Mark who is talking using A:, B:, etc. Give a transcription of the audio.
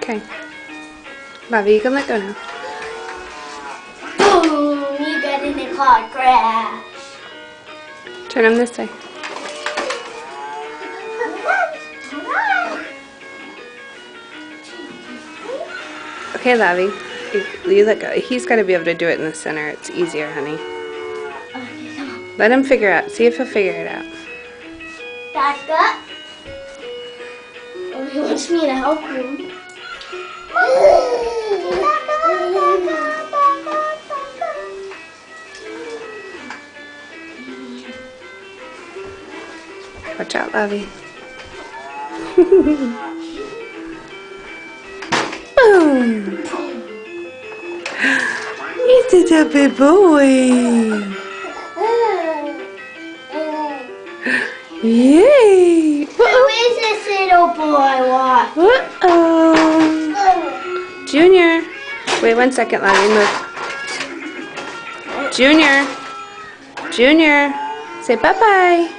A: Okay. Bobby, you can let go now.
B: Boom! You got in the car crash.
A: Turn him this way. Okay, Lavi. You let go. He's got to be able to do it in the center. It's easier, honey.
B: Okay, come on.
A: Let him figure out. See if he'll figure it out.
B: Back up. Oh, he wants me to help him.
A: Watch out, Lavi. Boom! He's a happy boy. Yay!
B: Who is this little boy? What?
A: Uh-oh. Junior. Wait 1 second, Lavi. Move. Junior. Junior. Say bye-bye.